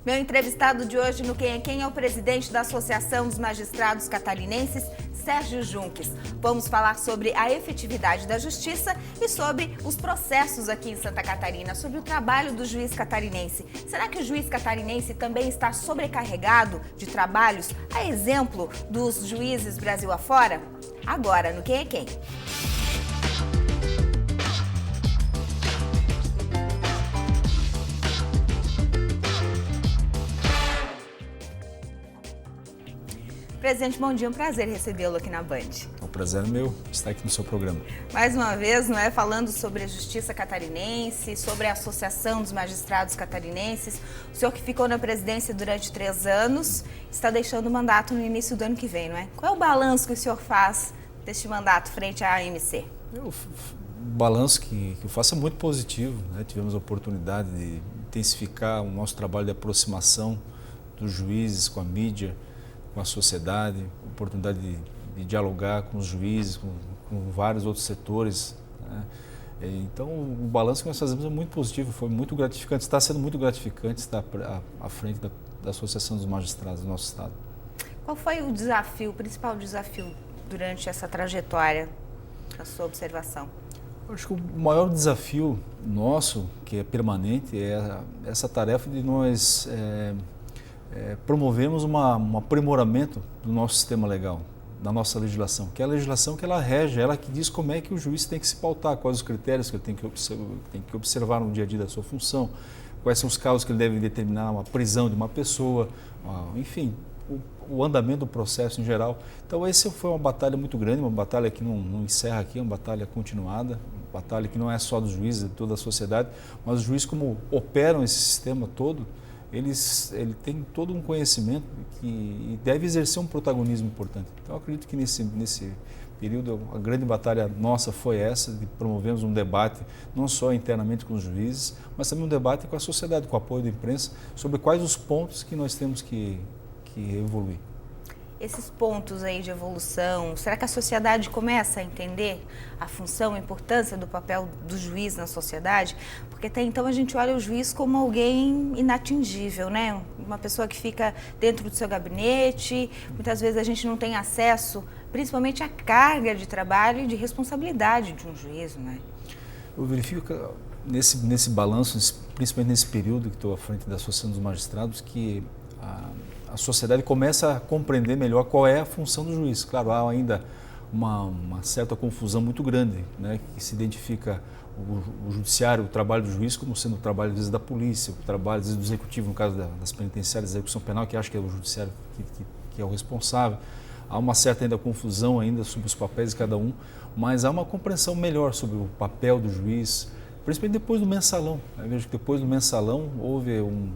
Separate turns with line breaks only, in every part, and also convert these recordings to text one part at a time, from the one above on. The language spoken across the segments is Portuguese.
Meu entrevistado de hoje no Quem é Quem é o presidente da Associação dos Magistrados Catarinenses, Sérgio Junques. Vamos falar sobre a efetividade da justiça e sobre os processos aqui em Santa Catarina, sobre o trabalho do juiz catarinense. Será que o juiz catarinense também está sobrecarregado de trabalhos, a exemplo dos juízes Brasil afora? Agora, no Quem é Quem. Presidente, bom dia, um prazer recebê-lo aqui na Band.
É um prazer meu estar aqui no seu programa.
Mais uma vez, não é, falando sobre a justiça catarinense, sobre a Associação dos Magistrados Catarinenses. O senhor que ficou na presidência durante 3 anos, está deixando o mandato no início do ano que vem, não é? Qual é o balanço que o senhor faz deste mandato frente à AMC?
O balanço que eu faço é muito positivo, né? Tivemos a oportunidade de intensificar o nosso trabalho de aproximação dos juízes com a mídia, com a sociedade, oportunidade de dialogar com os juízes, com vários outros setores, né? Então, o balanço que nós fazemos é muito positivo, foi muito gratificante, está sendo muito gratificante estar à frente da Associação dos Magistrados do nosso estado.
Qual foi o desafio, o principal desafio durante essa trajetória, na sua observação?
Eu acho que o maior desafio nosso, que é permanente, é essa tarefa de nós promovemos um aprimoramento do nosso sistema legal, da nossa legislação, que é a legislação que ela rege, ela que diz como é que o juiz tem que se pautar, quais os critérios que ele tem que observar no dia a dia da sua função, quais são os casos que ele deve determinar uma prisão de uma pessoa, enfim, o andamento do processo em geral. Então, essa foi uma batalha muito grande, uma batalha que não encerra aqui, é uma batalha continuada, uma batalha que não é só dos juízes, de toda a sociedade, mas os juízes, como operam esse sistema todo, ele tem todo um conhecimento e deve exercer um protagonismo importante. Então, eu acredito que nesse período, a grande batalha nossa foi essa, de promovermos um debate, não só internamente com os juízes, mas também um debate com a sociedade, com o apoio da imprensa, sobre quais os pontos que nós temos que evoluir.
Esses pontos aí de evolução, será que a sociedade começa a entender a função, a importância do papel do juiz na sociedade? Porque até então a gente olha o juiz como alguém inatingível, né? Uma pessoa que fica dentro do seu gabinete, muitas vezes a gente não tem acesso, principalmente à carga de trabalho e de responsabilidade de um juiz, né?
Eu verifico que nesse balanço, principalmente nesse período que estou à frente da Associação dos Magistrados, que a sociedade começa a compreender melhor qual é a função do juiz. Claro, há ainda uma certa confusão muito grande, né, que se identifica o judiciário, o trabalho do juiz como sendo o trabalho, às vezes, da polícia, o trabalho, às vezes, do executivo, no caso das penitenciárias, da execução penal, que acha que é o judiciário que é o responsável. Há uma certa ainda confusão ainda sobre os papéis de cada um, mas há uma compreensão melhor sobre o papel do juiz, principalmente depois do mensalão. Eu vejo que depois do mensalão houve um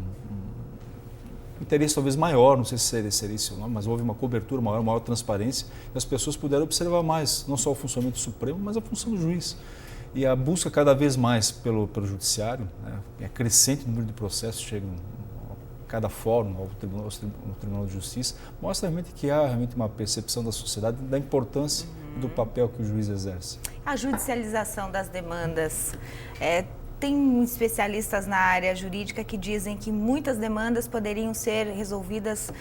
interesse talvez maior, não sei se seria isso, mas houve uma cobertura maior transparência, e as pessoas puderam observar mais, não só o funcionamento do Supremo, mas a função do juiz. E a busca cada vez mais pelo judiciário, né, é crescente o número de processos, chegam a cada fórum, ao Tribunal de Justiça, mostra realmente que há realmente uma percepção da sociedade da importância do papel que o juiz exerce.
A judicialização das demandas, tem especialistas na área jurídica que dizem que muitas demandas poderiam ser resolvidas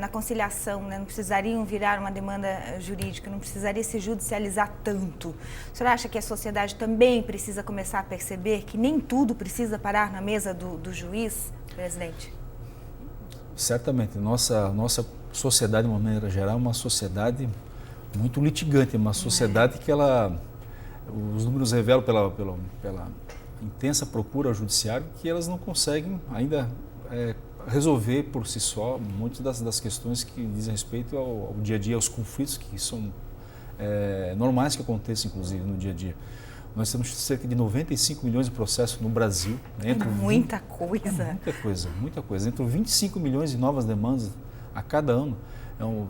na conciliação, né? Não precisariam virar uma demanda jurídica, não precisaria se judicializar tanto. O senhor acha que a sociedade também precisa começar a perceber que nem tudo precisa parar na mesa do juiz, presidente?
Certamente. Nossa sociedade, de uma maneira geral, é uma sociedade muito litigante, uma sociedade que os números revelam pela intensa procura ao judiciário que elas não conseguem ainda resolver por si só muitas das questões que dizem respeito ao dia a dia, aos conflitos que são normais que aconteçam, inclusive, no dia a dia. Nós temos cerca de 95 milhões de processos no Brasil.
Muita coisa.
Muita coisa. Entre 25 milhões de novas demandas a cada ano.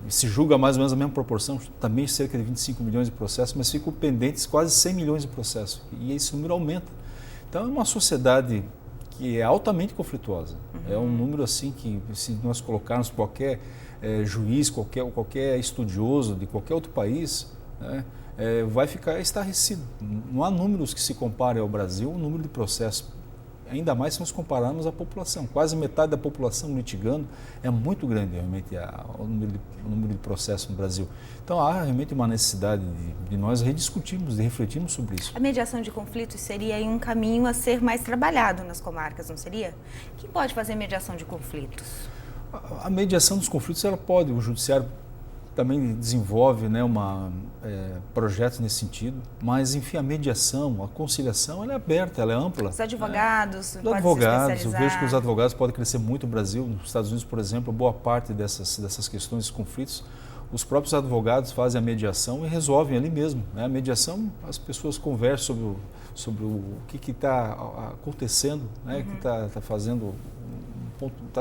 Se julga mais ou menos a mesma proporção, também cerca de 25 milhões de processos, mas ficam pendentes quase 100 milhões de processos. E esse número aumenta. Então, é uma sociedade que é altamente conflituosa. É um número assim que, se nós colocarmos qualquer juiz, qualquer estudioso de qualquer outro país, né, vai ficar estarrecido. Não há números que se comparem ao Brasil, o número de processos ainda mais se nós compararmos a população. Quase metade da população litigando, é muito grande realmente o número de processos no Brasil. Então há realmente uma necessidade de nós rediscutirmos, de refletirmos sobre isso.
A mediação de conflitos seria aí um caminho a ser mais trabalhado nas comarcas, não seria? Quem pode fazer mediação de conflitos?
A mediação dos conflitos, ela pode, o judiciário também desenvolve, né, projetos nesse sentido, mas enfim, a mediação, a conciliação, ela é aberta, ela é ampla.
Os advogados,
Os advogados, eu vejo que os advogados podem crescer muito no Brasil. Nos Estados Unidos, por exemplo, boa parte dessas questões, desses conflitos, os próprios advogados fazem a mediação e resolvem ali mesmo, né? A mediação, as pessoas conversam sobre o que está acontecendo, né? Que está fazendo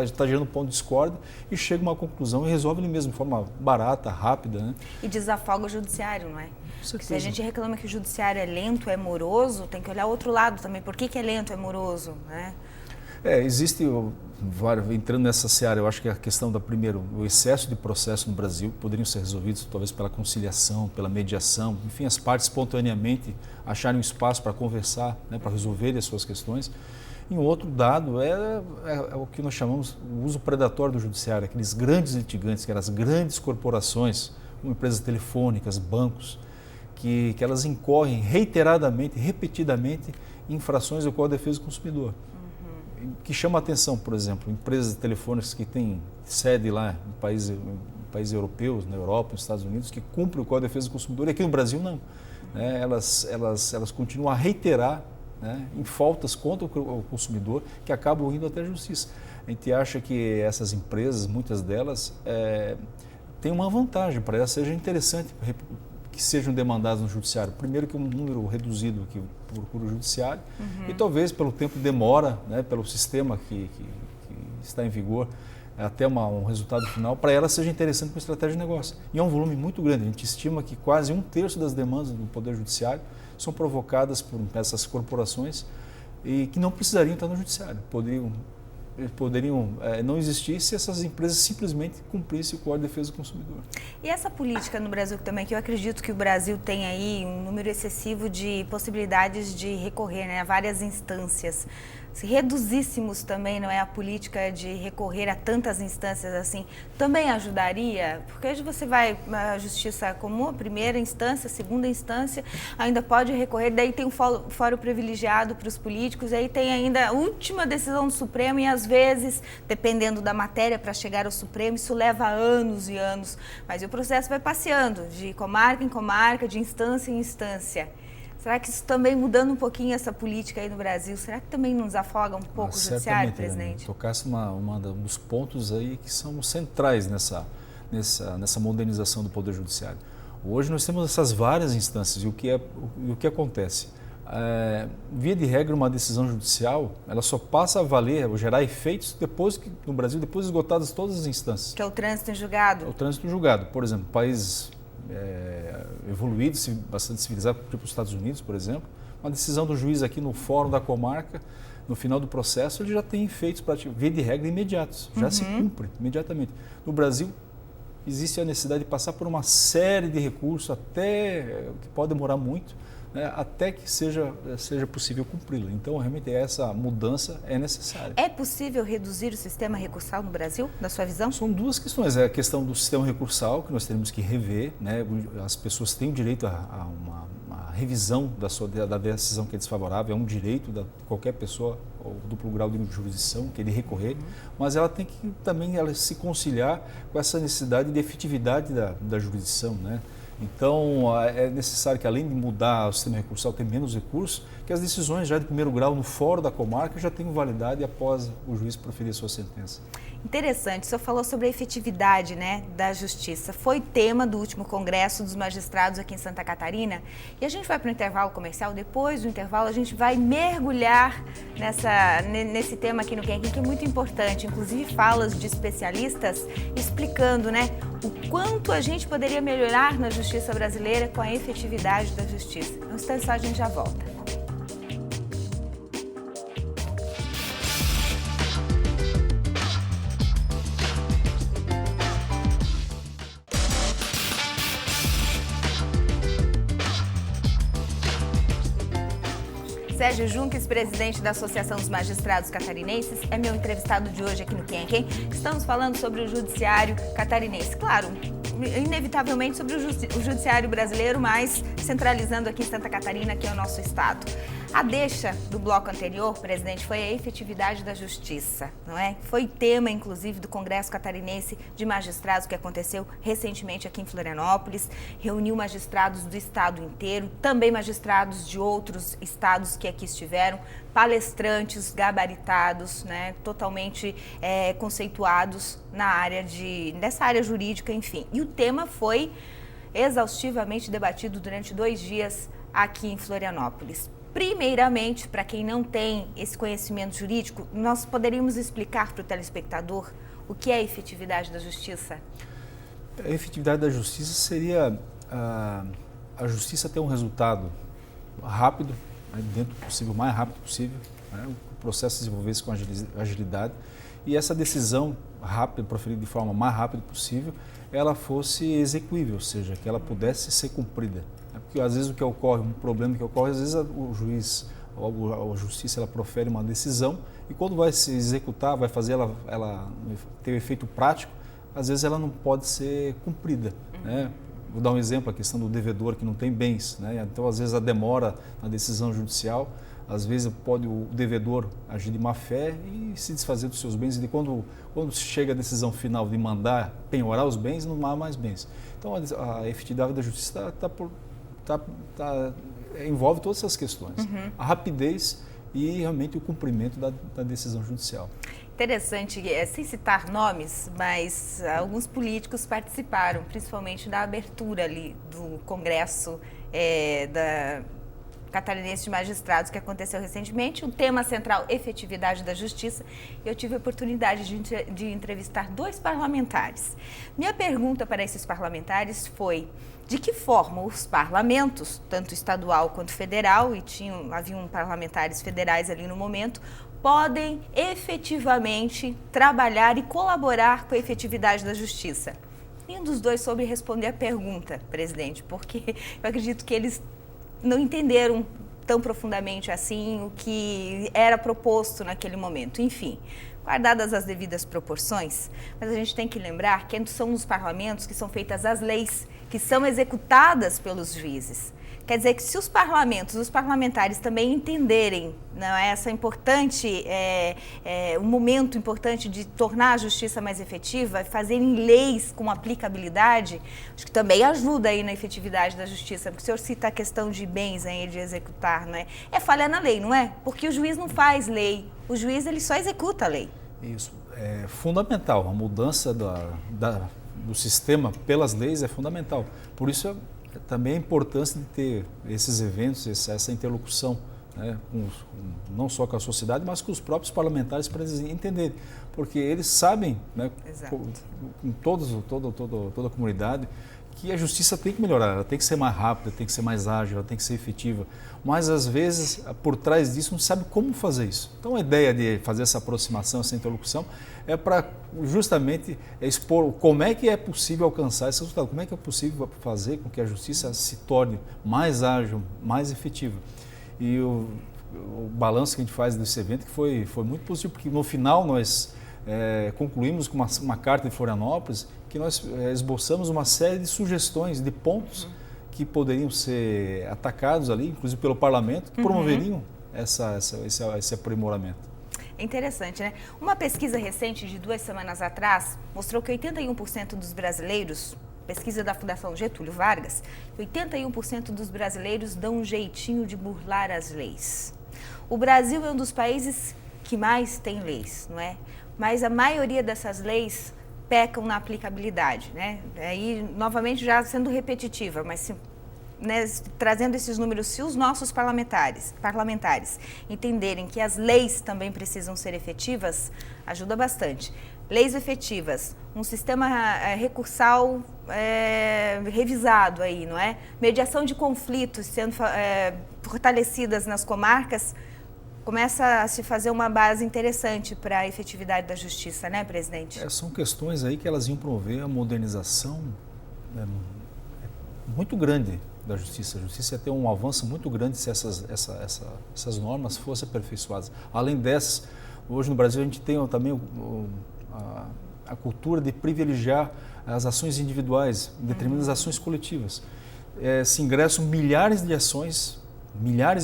está gerando um ponto de discórdia e chega a uma conclusão e resolve ele mesmo de forma barata, rápida. Né?
E desafoga o judiciário, não é?
Porque
se a gente reclama que o judiciário é lento, é moroso, tem que olhar o outro lado também. Por que é lento, é moroso? Né?
Existe, entrando nessa seara, eu acho que a questão primeiro, o excesso de processo no Brasil poderiam ser resolvidos talvez pela conciliação, pela mediação, enfim, as partes espontaneamente acharem um espaço para conversar, né, para resolverem as suas questões. E um outro dado é o que nós chamamos o uso predatório do judiciário, aqueles grandes litigantes, que eram as grandes corporações, como empresas telefônicas, bancos, que elas incorrem reiteradamente, repetidamente, em infrações do Código de Defesa do Consumidor. Que chama a atenção, por exemplo, empresas telefônicas que têm sede lá em países europeus, na Europa, nos Estados Unidos, que cumprem o Código de Defesa do Consumidor, e aqui no Brasil não. Elas continuam a reiterar, né, em faltas contra o consumidor, que acabam indo até a justiça. A gente acha que essas empresas, muitas delas, têm uma vantagem, para elas seja interessante que sejam demandadas no judiciário. Primeiro que um número reduzido que procura o judiciário, e talvez pelo tempo de demora, né, pelo sistema que está em vigor, até um resultado final, para ela seja interessante para a estratégia de negócio. E é um volume muito grande, a gente estima que quase 1/3 das demandas do Poder Judiciário são provocadas por essas corporações e que não precisariam estar no judiciário, poderiam não existir se essas empresas simplesmente cumprissem o Código de Defesa do Consumidor.
E essa política no Brasil também, que eu acredito que o Brasil tem aí um número excessivo de possibilidades de recorrer, né, a várias instâncias. Se reduzíssemos também, não é, a política de recorrer a tantas instâncias assim, também ajudaria? Porque hoje você vai à justiça comum, a primeira instância, a segunda instância, ainda pode recorrer, daí tem um fórum privilegiado para os políticos, aí tem ainda a última decisão do Supremo e às vezes, dependendo da matéria para chegar ao Supremo, isso leva anos e anos, mas o processo vai passeando de comarca em comarca, de instância em instância. Será que isso também, mudando um pouquinho essa política aí no Brasil, será que também nos afoga um pouco o judiciário, presidente?
Tocasse um dos pontos aí que são centrais nessa modernização do Poder Judiciário. Hoje nós temos essas várias instâncias e o que acontece? Via de regra, uma decisão judicial, ela só passa a valer, ou gerar efeitos no Brasil, depois esgotadas todas as instâncias.
Que é o trânsito em julgado?
É o trânsito em julgado. Por exemplo, países evoluídos, bastante civilizados, tipo os Estados Unidos, por exemplo, uma decisão do juiz aqui no fórum da comarca, no final do processo, ele já tem efeitos, via de regra, imediatos, já se cumpre imediatamente. No Brasil, existe a necessidade de passar por uma série de recursos, que pode demorar muito, né, até que seja possível cumpri-la. Então, realmente, essa mudança é necessária.
É possível reduzir o sistema recursal no Brasil, na sua visão?
São duas questões. É a questão do sistema recursal, que nós teremos que rever, né? As pessoas têm o direito a uma revisão da decisão que é desfavorável, é um direito de qualquer pessoa, ou duplo grau de jurisdição, que ele recorrer, mas ela tem que também se conciliar com essa necessidade de efetividade da jurisdição, né? Então, é necessário que, além de mudar o sistema recursal, ter menos recursos, que as decisões já de primeiro grau no fórum da comarca já tenham validade após o juiz proferir sua sentença.
Interessante, o senhor falou sobre a efetividade, né, da justiça. Foi tema do último Congresso dos Magistrados aqui em Santa Catarina. E a gente vai para o intervalo comercial. Depois do intervalo, a gente vai mergulhar nesse tema aqui no Quem é Quem, que é muito importante. Inclusive, falas de especialistas explicando, né, o quanto a gente poderia melhorar na justiça brasileira com a efetividade da justiça. Um instante só, a gente já volta. Sérgio Junques, presidente da Associação dos Magistrados Catarinenses, é meu entrevistado de hoje aqui no Quem é Quem. Estamos falando sobre o judiciário catarinense. Claro, inevitavelmente sobre o judiciário brasileiro, mas centralizando aqui em Santa Catarina, que é o nosso estado. A deixa do bloco anterior, presidente, foi a efetividade da justiça, não é? Foi tema, inclusive, do Congresso Catarinense de Magistrados, que aconteceu recentemente aqui em Florianópolis. Reuniu magistrados do estado inteiro, também magistrados de outros estados que aqui estiveram, palestrantes gabaritados, né, totalmente conceituados nessa área jurídica, enfim. E o tema foi exaustivamente debatido durante 2 dias aqui em Florianópolis. Primeiramente, para quem não tem esse conhecimento jurídico, nós poderíamos explicar para o telespectador o que é a efetividade da justiça?
A efetividade da justiça seria a justiça ter um resultado rápido, né, dentro do possível, o mais rápido possível, né, o processo desenvolver-se com agilidade e essa decisão rápida, proferida de forma mais rápida possível, ela fosse execuível, ou seja, que ela pudesse ser cumprida. Porque às vezes o que ocorre, um problema que ocorre, às vezes o juiz ou a justiça ela profere uma decisão e quando vai se executar, vai fazer ela ter um efeito prático, às vezes ela não pode ser cumprida, né? Vou dar um exemplo, a questão do devedor que não tem bens, né? Então às vezes a demora na decisão judicial, às vezes pode o devedor agir de má fé e se desfazer dos seus bens e quando chega a decisão final de mandar penhorar os bens, não há mais bens. Então a efetividade da justiça envolve todas essas questões. A rapidez e realmente o cumprimento da decisão judicial.
Interessante, sem citar nomes, mas alguns políticos participaram, principalmente da abertura ali do Congresso da Catarinense de Magistrados, que aconteceu recentemente. O tema central, efetividade da justiça. Eu tive a oportunidade de entrevistar 2 parlamentares. Minha pergunta para esses parlamentares foi: de que forma os parlamentos, tanto estadual quanto federal, e haviam parlamentares federais ali no momento, podem efetivamente trabalhar e colaborar com a efetividade da justiça? Nenhum dos dois soube responder a pergunta, presidente, porque eu acredito que eles não entenderam tão profundamente assim o que era proposto naquele momento. Enfim, guardadas as devidas proporções, mas a gente tem que lembrar que são nos parlamentos que são feitas as leis, que são executadas pelos juízes. Quer dizer que se os parlamentares também entenderem, não é, essa importante, um momento importante de tornar a justiça mais efetiva, fazerem leis com aplicabilidade, acho que também ajuda aí na efetividade da justiça, porque o senhor cita a questão de bens aí, de executar, não é? É falha na lei, não é? Porque o juiz não faz lei, o juiz ele só executa a lei.
Isso, é fundamental, a mudança do sistema pelas leis é fundamental, por isso também a importância de ter esses eventos, essa interlocução, né, não só com a sociedade, mas com os próprios parlamentares para eles entenderem, porque eles sabem, né, com toda a comunidade, que a justiça tem que melhorar, ela tem que ser mais rápida, tem que ser mais ágil, ela tem que ser efetiva, mas às vezes por trás disso não sabe como fazer isso. Então a ideia de fazer essa aproximação, essa interlocução é para justamente expor como é que é possível alcançar esse resultado, como é que é possível fazer com que a justiça se torne mais ágil, mais efetiva. E o balanço que a gente faz desse evento que foi muito positivo, porque no final nós concluímos com uma carta de Florianópolis que nós esboçamos uma série de sugestões, de pontos que poderiam ser atacados ali, inclusive pelo parlamento, que promoveriam esse aprimoramento.
É interessante, né? Uma pesquisa recente de 2 semanas atrás mostrou que 81% dos brasileiros, pesquisa da Fundação Getúlio Vargas, 81% dos brasileiros dão um jeitinho de burlar as leis. O Brasil é um dos países que mais tem leis, não é? Mas a maioria dessas leis pecam na aplicabilidade, né? Aí, novamente, já sendo repetitiva, mas né, trazendo esses números, se os nossos parlamentares entenderem que as leis também precisam ser efetivas, ajuda bastante. Leis efetivas, um sistema recursal revisado aí, não é? Mediação de conflitos sendo fortalecidas nas comarcas, começa a se fazer uma base interessante para a efetividade da justiça, né, presidente?
São questões aí que elas iam promover a modernização muito grande da justiça. A justiça ia ter um avanço muito grande se essas normas fossem aperfeiçoadas. Além dessas, hoje no Brasil a gente tem também a cultura de privilegiar as ações individuais em detrimento das ações coletivas. Se ingressam milhares e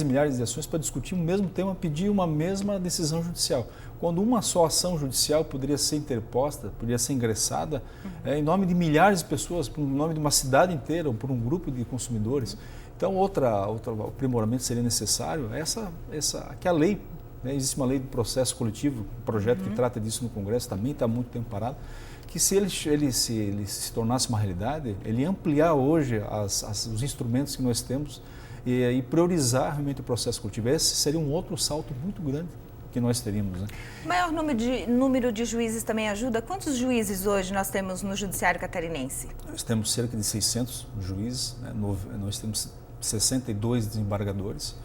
milhares de ações para discutir o mesmo tema, pedir uma mesma decisão judicial. Quando uma só ação judicial poderia ser interposta, poderia ser ingressada em nome de milhares de pessoas, em nome de uma cidade inteira ou por um grupo de consumidores. Então, outro aprimoramento seria necessário, que a lei, né, existe uma lei do processo coletivo, um projeto que trata disso no Congresso, também está há muito tempo parado, que se ele se tornasse uma realidade, ele ia ampliar hoje os instrumentos que nós temos e priorizar realmente o processo coletivo. Esse seria um outro salto muito grande que nós teríamos. Né?
O maior número de juízes também ajuda? Quantos juízes hoje nós temos no Judiciário Catarinense?
Nós temos cerca de 600 juízes, né? Nós temos 62 desembargadores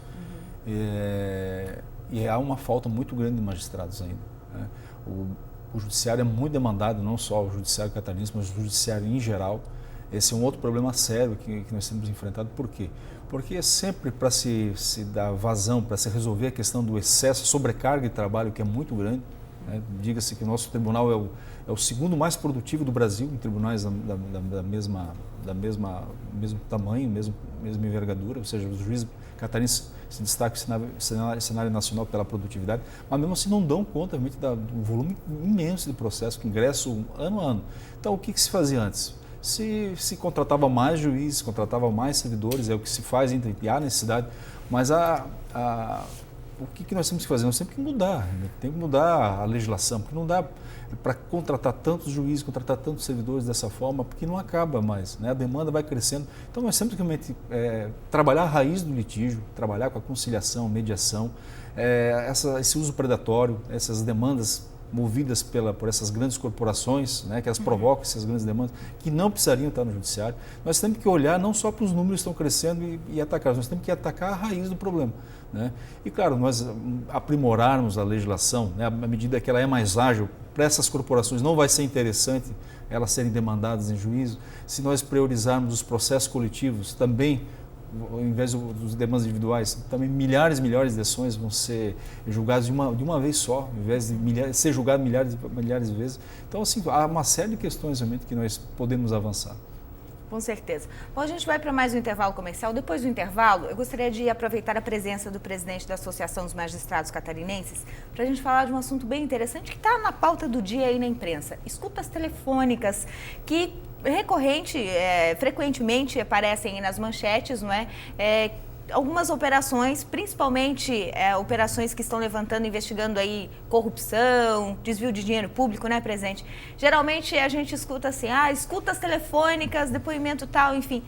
e há uma falta muito grande de magistrados ainda. Né? O judiciário é muito demandado, não só o judiciário catarinense, mas o judiciário em geral. Esse é um outro problema sério que nós temos enfrentado. Por quê? Porque sempre para se dar vazão, para se resolver a questão do excesso, sobrecarga de trabalho, que é muito grande, né? Diga-se que o nosso tribunal é o segundo mais produtivo do Brasil, em tribunais da mesmo tamanho, mesma envergadura, ou seja, os juízes catarinenses se destacam no cenário nacional pela produtividade, mas mesmo assim não dão conta realmente do volume imenso de processos que ingressam ano a ano. Então, o que se fazia antes? Se contratava mais juízes, contratava mais servidores, é o que se faz, e há necessidade, mas o que nós temos que fazer? Nós temos que mudar, né? Tem que mudar a legislação, porque não dá para contratar tantos juízes, contratar tantos servidores dessa forma, porque não acaba mais, né? A demanda vai crescendo. Então nós temos que realmente trabalhar a raiz do litígio, trabalhar com a conciliação, mediação, esse uso predatório, essas demandas movidas por essas grandes corporações, né, que elas provocam essas grandes demandas, que não precisariam estar no judiciário. Nós temos que olhar não só para os números que estão crescendo e atacar, nós temos que atacar a raiz do problema. Né? E, claro, nós aprimorarmos a legislação, né, à medida que ela é mais ágil, para essas corporações não vai ser interessante elas serem demandadas em juízo. Se nós priorizarmos os processos coletivos também, ao invés dos demandas individuais, também milhares de ações vão ser julgadas de uma vez só, ao invés de ser julgado milhares de vezes. Então, assim, há uma série de questões realmente que nós podemos avançar.
Com certeza. Bom, a gente vai para mais um intervalo comercial. Depois do intervalo, eu gostaria de aproveitar a presença do presidente da Associação dos Magistrados Catarinenses para a gente falar de um assunto bem interessante que está na pauta do dia aí na imprensa. Escutas telefônicas que frequentemente aparecem nas manchetes, não é? Algumas operações, principalmente operações que estão investigando aí corrupção, desvio de dinheiro público, né, presidente? Geralmente a gente escuta assim, escutas telefônicas, depoimento tal, enfim.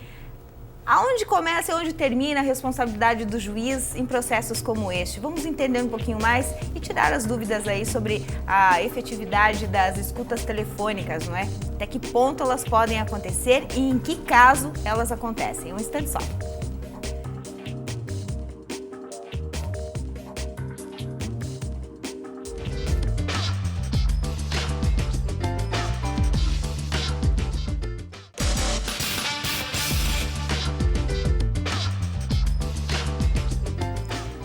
Aonde começa e onde termina a responsabilidade do juiz em processos como este? Vamos entender um pouquinho mais e tirar as dúvidas aí sobre a efetividade das escutas telefônicas, não é? Até que ponto elas podem acontecer e em que caso elas acontecem. Um instante só.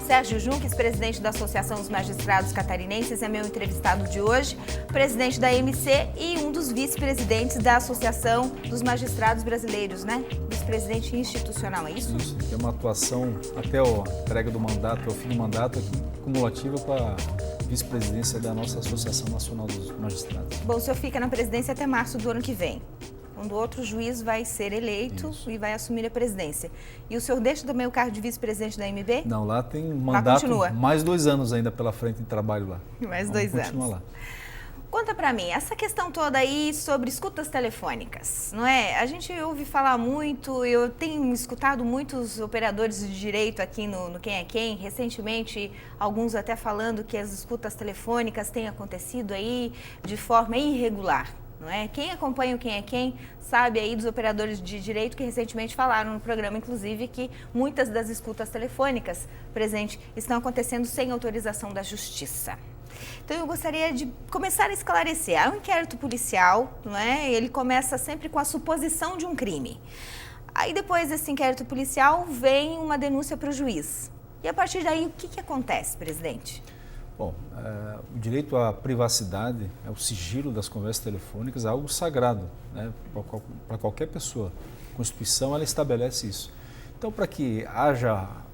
Sérgio Junques, presidente da Associação dos Magistrados Catarinenses, é meu entrevistado de hoje, presidente da AMC e um dos vice-presidentes da Associação dos Magistrados Brasileiros, né? Vice-presidente institucional, é isso?
Isso, que é uma atuação até a entrega do mandato, ao fim do mandato, cumulativa para a vice-presidência da nossa Associação Nacional dos Magistrados.
Bom, o senhor fica na presidência até março do ano que vem, quando outro juiz vai ser eleito e vai assumir a presidência. E o senhor deixa também o cargo de vice-presidente da AMB?
Não, lá tem um mandato, mais 2 anos ainda pela frente de trabalho lá.
Mais 2 anos.
Continua lá.
Conta pra mim, essa questão toda aí sobre escutas telefônicas, não é? A gente ouve falar muito, eu tenho escutado muitos operadores de direito aqui no Quem é Quem, recentemente alguns até falando que as escutas telefônicas têm acontecido aí de forma irregular. Não é? Quem acompanha o Quem é Quem sabe aí dos operadores de direito que recentemente falaram no programa, inclusive, que muitas das escutas telefônicas presentes estão acontecendo sem autorização da Justiça. Então eu gostaria de começar a esclarecer. Há um inquérito policial, não é? Ele começa sempre com a suposição de um crime. Aí depois desse inquérito policial vem uma denúncia para o juiz. E a partir daí o que acontece, presidente?
Bom, o direito à privacidade, o sigilo das conversas telefônicas é algo sagrado, né, para qualquer pessoa. A Constituição ela estabelece isso. Então, para que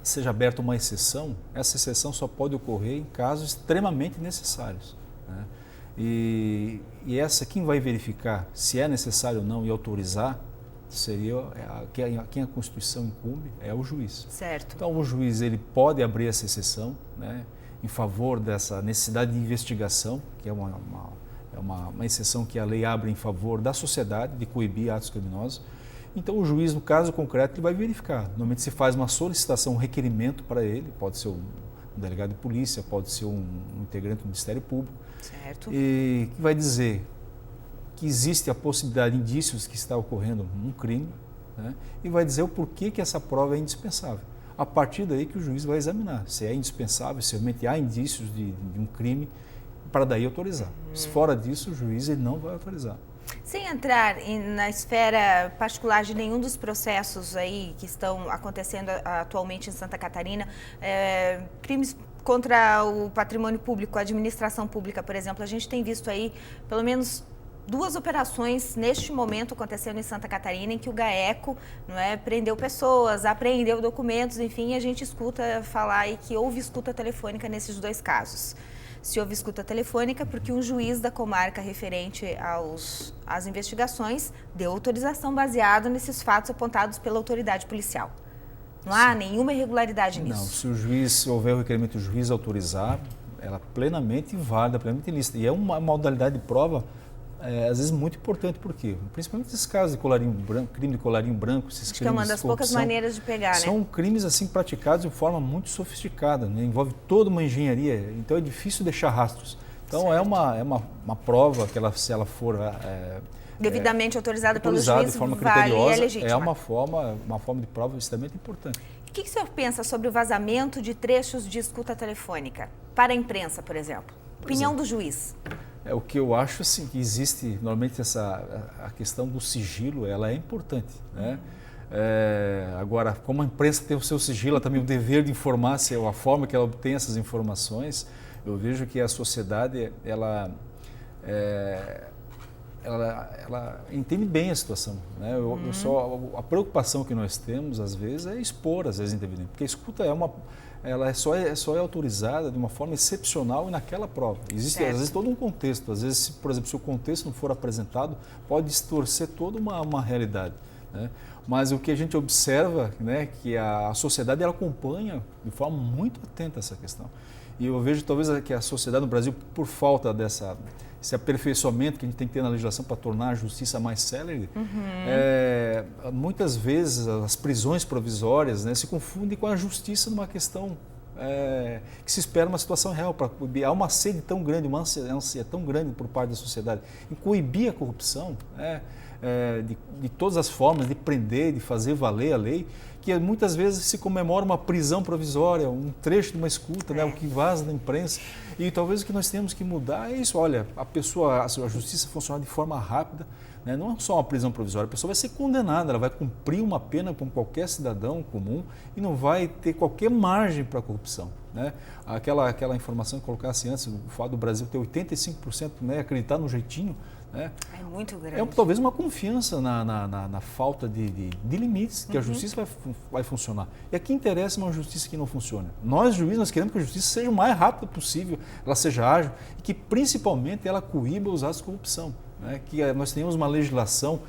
seja aberta uma exceção, essa exceção só pode ocorrer em casos extremamente necessários, né? E quem vai verificar se é necessário ou não e autorizar seria quem a Constituição incumbe é o juiz.
Certo.
Então, o juiz ele pode abrir essa exceção, né, em favor dessa necessidade de investigação, que é uma exceção que a lei abre em favor da sociedade de coibir atos criminosos. Então, o juiz, no caso concreto, ele vai verificar. Normalmente se faz uma solicitação, um requerimento para ele, pode ser um delegado de polícia, pode ser um integrante do Ministério Público,
certo,
e que vai dizer que existe a possibilidade, indícios que está ocorrendo um crime, né, e vai dizer o porquê que essa prova é indispensável. A partir daí que o juiz vai examinar se é indispensável, se realmente há indícios de um crime, para daí autorizar. Se fora disso, o juiz ele não vai autorizar.
Sem entrar na esfera particular de nenhum dos processos aí que estão acontecendo atualmente em Santa Catarina, crimes contra o patrimônio público, a administração pública, por exemplo, a gente tem visto aí pelo menos 2 operações neste momento acontecendo em Santa Catarina em que o GAECO, prendeu pessoas, apreendeu documentos, enfim, a gente escuta falar aí que houve escuta telefônica nesses 2 casos. Se houve escuta telefônica, porque um juiz da comarca referente às investigações deu autorização baseada nesses fatos apontados pela autoridade policial. Não há nenhuma irregularidade nisso.
Não, se houver o requerimento do juiz autorizar, ela é plenamente válida, plenamente lícita. E é uma modalidade de prova, às vezes, muito importante. Por quê? Principalmente esses casos de colarinho branco, crime de colarinho branco, esses
Acho
crimes
que é uma das poucas maneiras de pegar, né?
São crimes assim praticados de forma muito sofisticada, né? Envolve toda uma engenharia, então é difícil deixar rastros. Então
certo,
é uma prova que se ela for
devidamente autorizada pelo juiz,
de forma
vale
criteriosa,
e é legítima.
é uma forma de prova extremamente importante.
O que o senhor pensa sobre o vazamento de trechos de escuta telefônica para a imprensa, por exemplo? Opinião do juiz.
O que eu acho assim, que existe, normalmente a questão do sigilo, ela é importante, né? Agora, como a imprensa tem o seu sigilo, ela também o dever de informar, a forma que ela obtém essas informações, eu vejo que a sociedade, ela entende bem a situação, né? A preocupação que nós temos, às vezes, é expor, às vezes, indevidamente, porque a escuta ela só é autorizada de uma forma excepcional e naquela prova. Existe, às vezes, todo um contexto. Às vezes, por exemplo, se o contexto não for apresentado, pode distorcer toda uma realidade, né? Mas o que a gente observa, né, que a sociedade ela acompanha de forma muito atenta essa questão. E eu vejo, talvez, que a sociedade no Brasil, por falta esse aperfeiçoamento que a gente tem que ter na legislação para tornar a justiça mais célere, muitas vezes as prisões provisórias, né, se confundem com a justiça numa questão que se espera uma situação real. Há uma sede tão grande, uma ânsia tão grande por parte da sociedade em coibir a corrupção, de todas as formas, de prender, de fazer valer a lei, que muitas vezes se comemora uma prisão provisória, um trecho de uma escuta, né, o que vaza da imprensa. E talvez o que nós temos que mudar é isso. Olha, a justiça funcionar de forma rápida, né, não é só uma prisão provisória, a pessoa vai ser condenada, ela vai cumprir uma pena como qualquer cidadão comum e não vai ter qualquer margem para a corrupção, né? Aquela informação que colocasse antes, o fato do Brasil ter 85%, né, acreditar no jeitinho, né?
É muito grande.
É talvez uma confiança na falta de limites que a justiça vai funcionar. E aqui interessa uma justiça que não funciona. Nós, juízes, nós queremos que a justiça seja o mais rápida possível, ela seja ágil e que principalmente ela coíba os atos de corrupção, né? Que nós tenhamos uma legislação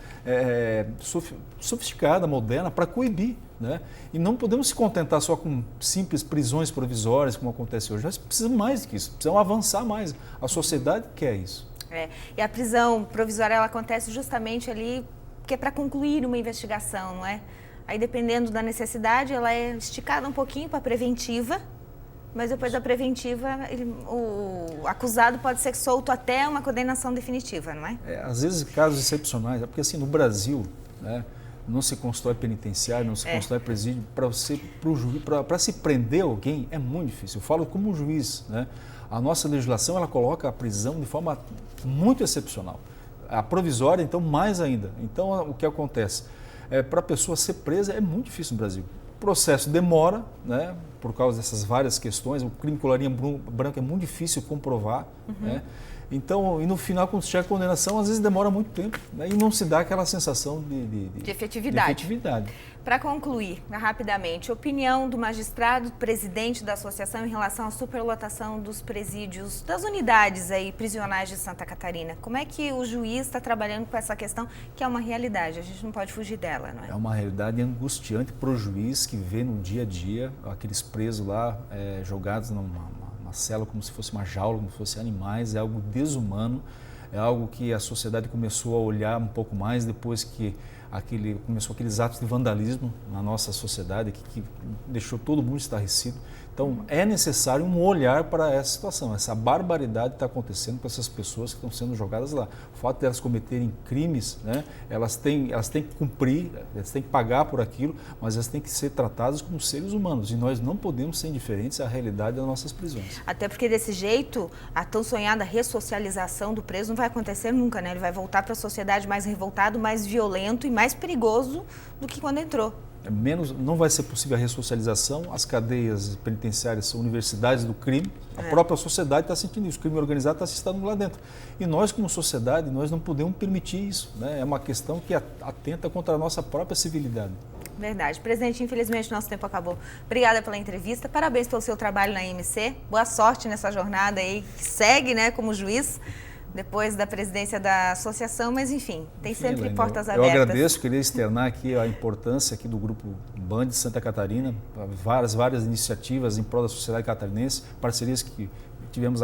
sofisticada, moderna, para coibir, né? E não podemos se contentar só com simples prisões provisórias, como acontece hoje. Nós precisamos mais do que isso, precisamos avançar mais. A sociedade quer isso.
E a prisão provisória ela acontece justamente ali porque é para concluir uma investigação, não é? Aí, dependendo da necessidade, ela é esticada um pouquinho para a preventiva, mas depois da preventiva, o acusado pode ser solto até uma condenação definitiva, não é?
Às vezes, casos excepcionais, porque assim, no Brasil, né, não se constrói penitenciário, não se constrói presídio, para se prender alguém é muito difícil. Eu falo como juiz, né? A nossa legislação ela coloca a prisão de forma muito excepcional. A provisória, então, mais ainda. Então, o que acontece? para a pessoa ser presa é muito difícil no Brasil. O processo demora, né, por causa dessas várias questões. O crime colarinha branca é muito difícil comprovar, né? Então, e no final, quando chega a condenação, às vezes demora muito tempo, né, e não se dá aquela sensação de efetividade.
Para concluir, rapidamente, opinião do magistrado, presidente da associação em relação à superlotação dos presídios, das unidades aí prisionais de Santa Catarina. Como é que o juiz está trabalhando com essa questão, que é uma realidade, a gente não pode fugir dela, não é?
É uma realidade angustiante para o juiz que vê no dia a dia aqueles presos lá jogados numa cela como se fosse uma jaula, como se fossem animais. É algo desumano, é algo que a sociedade começou a olhar um pouco mais depois que começou aqueles atos de vandalismo na nossa sociedade que deixou todo mundo estarrecido. Então é necessário um olhar para essa situação, essa barbaridade que está acontecendo com essas pessoas que estão sendo jogadas lá. O fato de elas cometerem crimes, né, elas têm que cumprir, elas têm que pagar por aquilo, mas elas têm que ser tratadas como seres humanos e nós não podemos ser indiferentes à realidade das nossas prisões.
Até porque desse jeito, a tão sonhada ressocialização do preso não vai acontecer nunca, né? Ele vai voltar para a sociedade mais revoltado, mais violento e mais perigoso do que quando entrou.
Não vai ser possível a ressocialização, as cadeias penitenciárias são universidades do crime, a própria sociedade está sentindo isso, o crime organizado está se instalando lá dentro. E nós, como sociedade, nós não podemos permitir isso, né? É uma questão que atenta contra a nossa própria civilidade.
Verdade. Presidente, infelizmente nosso tempo acabou. Obrigada pela entrevista, parabéns pelo seu trabalho na IMC, boa sorte nessa jornada aí que segue, né, como juiz, depois da presidência da associação, mas enfim, tem sempre portas abertas.
Eu agradeço, queria externar aqui a importância aqui do Grupo Band de Santa Catarina, várias iniciativas em prol da sociedade catarinense, parcerias que tivemos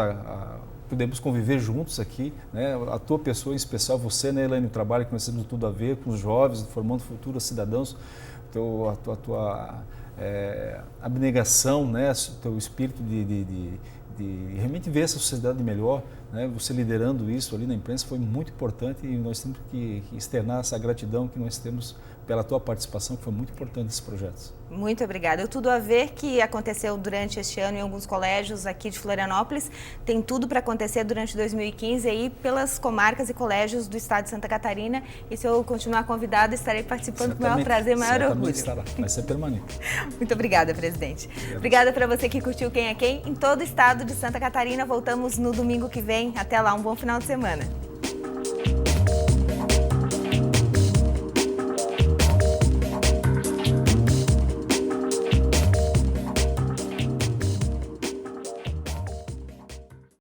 pudemos conviver juntos aqui, né? A tua pessoa em especial, você, né, Elaine, o trabalho que nós temos tudo a ver com os jovens, formando futuros cidadãos, a tua abnegação, né, o teu espírito de realmente ver essa sociedade melhor, né? Você liderando isso ali na imprensa foi muito importante e nós temos que externar essa gratidão que nós temos pela tua participação, que foi muito importante nesses projetos.
Muito obrigada. O Tudo a Ver, que aconteceu durante este ano em alguns colégios aqui de Florianópolis, tem tudo para acontecer durante 2015 aí pelas comarcas e colégios do estado de Santa Catarina. E se eu continuar convidada, estarei participando com o maior prazer, maior orgulho.
Estará. Vai ser permanente.
Muito obrigada, presidente. Obrigada para você que curtiu Quem é Quem em todo o estado de Santa Catarina. Voltamos no domingo que vem. Até lá, um bom final de semana.